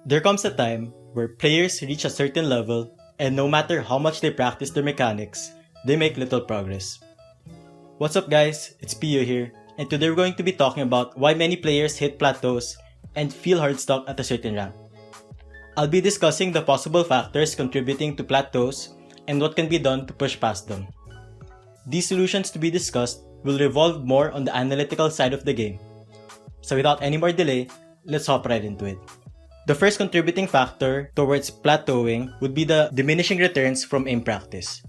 There comes a time where players reach a certain level and no matter how much they practice their mechanics, they make little progress. What's up guys, it's Pio here, and today we're going to be talking about why many players hit plateaus and feel hard stuck at a certain rank. I'll be discussing the possible factors contributing to plateaus and what can be done to push past them. These solutions to be discussed will revolve more on the analytical side of the game. So without any more delay, let's hop right into it. The first contributing factor towards plateauing would be the diminishing returns from aim practice.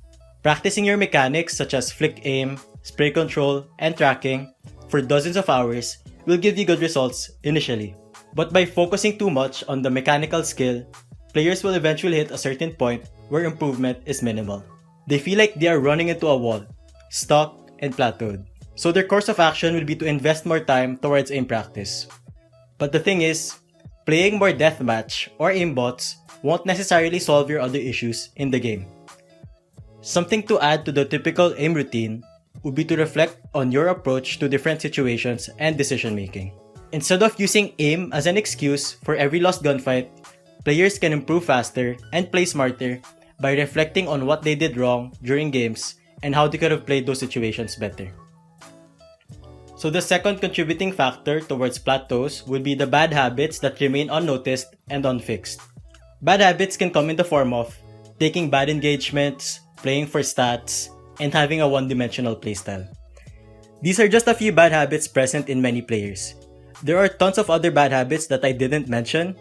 Practicing your mechanics such as flick aim, spray control, and tracking for dozens of hours will give you good results initially. But by focusing too much on the mechanical skill, players will eventually hit a certain point where improvement is minimal. They feel like they are running into a wall, stuck and plateaued. So their course of action will be to invest more time towards aim practice. But the thing is, playing more deathmatch or aimbots won't necessarily solve your other issues in the game. Something to add to the typical aim routine would be to reflect on your approach to different situations and decision making. Instead of using aim as an excuse for every lost gunfight, players can improve faster and play smarter by reflecting on what they did wrong during games and how they could have played those situations better. So the second contributing factor towards plateaus would be the bad habits that remain unnoticed and unfixed. Bad habits can come in the form of taking bad engagements, playing for stats, and having a one-dimensional playstyle. These are just a few bad habits present in many players. There are tons of other bad habits that I didn't mention.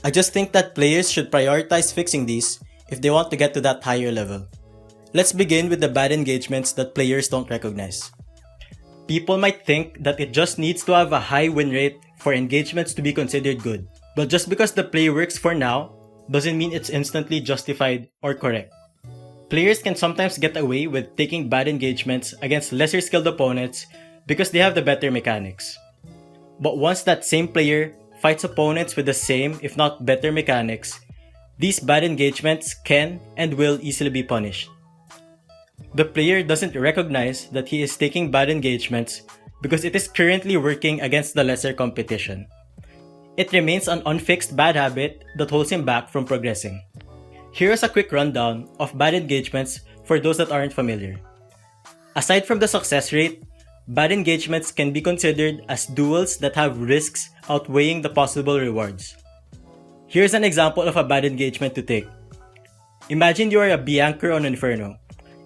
I just think that players should prioritize fixing these if they want to get to that higher level. Let's begin with the bad engagements that players don't recognize. People might think that it just needs to have a high win rate for engagements to be considered good. But just because the play works for now, doesn't mean it's instantly justified or correct. Players can sometimes get away with taking bad engagements against lesser skilled opponents because they have the better mechanics. But once that same player fights opponents with the same, if not better mechanics, these bad engagements can and will easily be punished. The player doesn't recognize that he is taking bad engagements because it is currently working against the lesser competition. It remains an unfixed bad habit that holds him back from progressing. Here is a quick rundown of bad engagements for those that aren't familiar. Aside from the success rate, bad engagements can be considered as duels that have risks outweighing the possible rewards. Here's an example of a bad engagement to take. Imagine you are a B anchor on Inferno.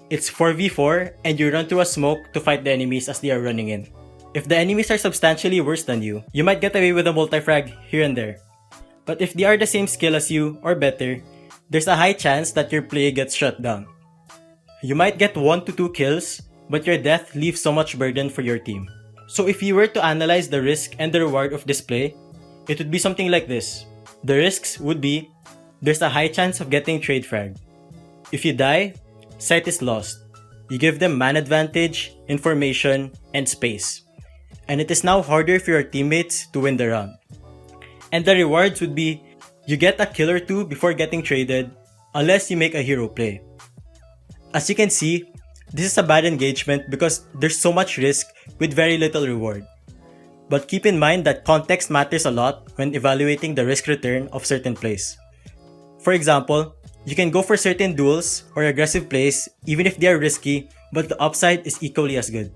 It's 4v4 and you run through a smoke to fight the enemies as they are running in. If the enemies are substantially worse than you might get away with a multi-frag here and there. But if they are the same skill as you or better, there's a high chance that your play gets shut down. You might get 1 to 2 kills, but your death leaves so much burden for your team. So if you were to analyze the risk and the reward of this play, it would be something like this. The risks would be, there's a high chance of getting trade frag. If you die, sight is lost. You give them man advantage, information, and space. And it is now harder for your teammates to win the round. And the rewards would be, you get a kill or 2 before getting traded, unless you make a hero play. As you can see, this is a bad engagement because there's so much risk with very little reward. But keep in mind that context matters a lot when evaluating the risk return of certain plays. For example, you can go for certain duels or aggressive plays even if they are risky, but the upside is equally as good.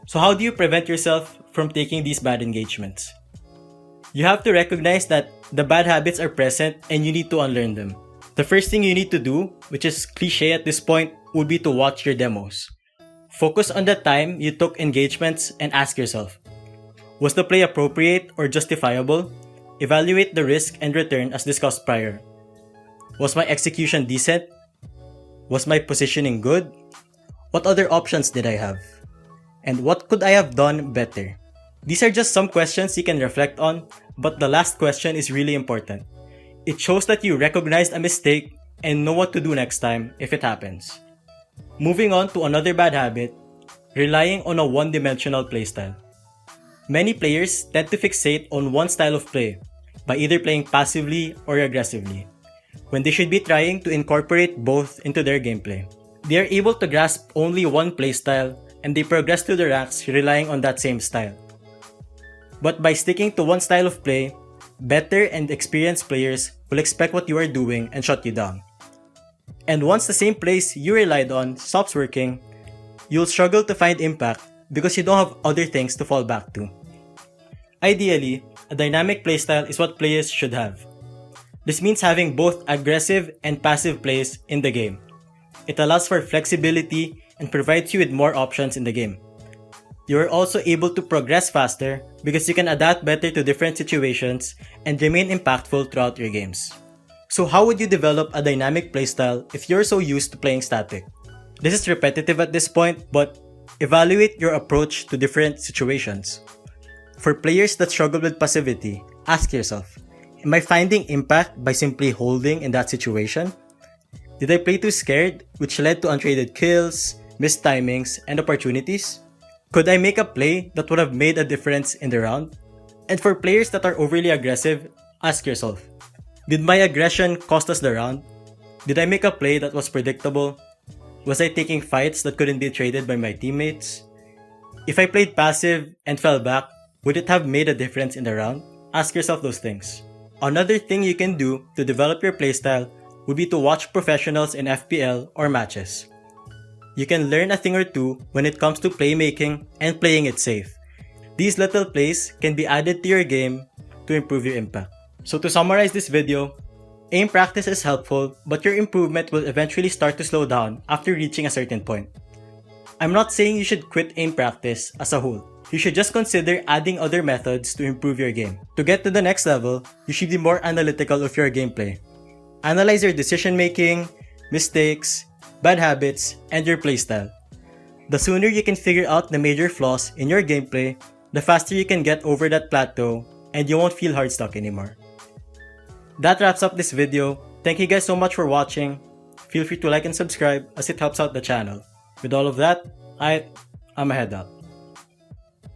So how do you prevent yourself from taking these bad engagements? You have to recognize that the bad habits are present and you need to unlearn them. The first thing you need to do, which is cliche at this point, would be to watch your demos. Focus on the time you took engagements and ask yourself, was the play appropriate or justifiable? Evaluate the risk and return as discussed prior. Was my execution decent? Was my positioning good? What other options did I have? And what could I have done better? These are just some questions you can reflect on, but the last question is really important. It shows that you recognized a mistake and know what to do next time if it happens. Moving on to another bad habit, relying on a one-dimensional playstyle. Many players tend to fixate on one style of play by either playing passively or aggressively, when they should be trying to incorporate both into their gameplay. They are able to grasp only one playstyle and they progress through the ranks relying on that same style. But by sticking to one style of play, better and experienced players will expect what you are doing and shut you down. And once the same plays you relied on stops working, you'll struggle to find impact because you don't have other things to fall back to. Ideally, a dynamic playstyle is what players should have. This means having both aggressive and passive plays in the game. It allows for flexibility and provides you with more options in the game. You are also able to progress faster because you can adapt better to different situations and remain impactful throughout your games. So how would you develop a dynamic playstyle if you're so used to playing static? This is repetitive at this point, but evaluate your approach to different situations. For players that struggle with passivity, ask yourself, am I finding impact by simply holding in that situation? Did I play too scared, which led to untraded kills, missed timings, and opportunities? Could I make a play that would have made a difference in the round? And for players that are overly aggressive, ask yourself, did my aggression cost us the round? Did I make a play that was predictable? Was I taking fights that couldn't be traded by my teammates? If I played passive and fell back, would it have made a difference in the round? Ask yourself those things. Another thing you can do to develop your playstyle would be to watch professionals in FPL or matches. You can learn a thing or two when it comes to playmaking and playing it safe. These little plays can be added to your game to improve your impact. So to summarize this video, aim practice is helpful, but your improvement will eventually start to slow down after reaching a certain point. I'm not saying you should quit aim practice as a whole. You should just consider adding other methods to improve your game. To get to the next level, you should be more analytical of your gameplay. Analyze your decision making, mistakes, bad habits, and your playstyle. The sooner you can figure out the major flaws in your gameplay, the faster you can get over that plateau and you won't feel hard stuck anymore. That wraps up this video. Thank you guys so much for watching. Feel free to like and subscribe as it helps out the channel. With all of that, I'm a head out.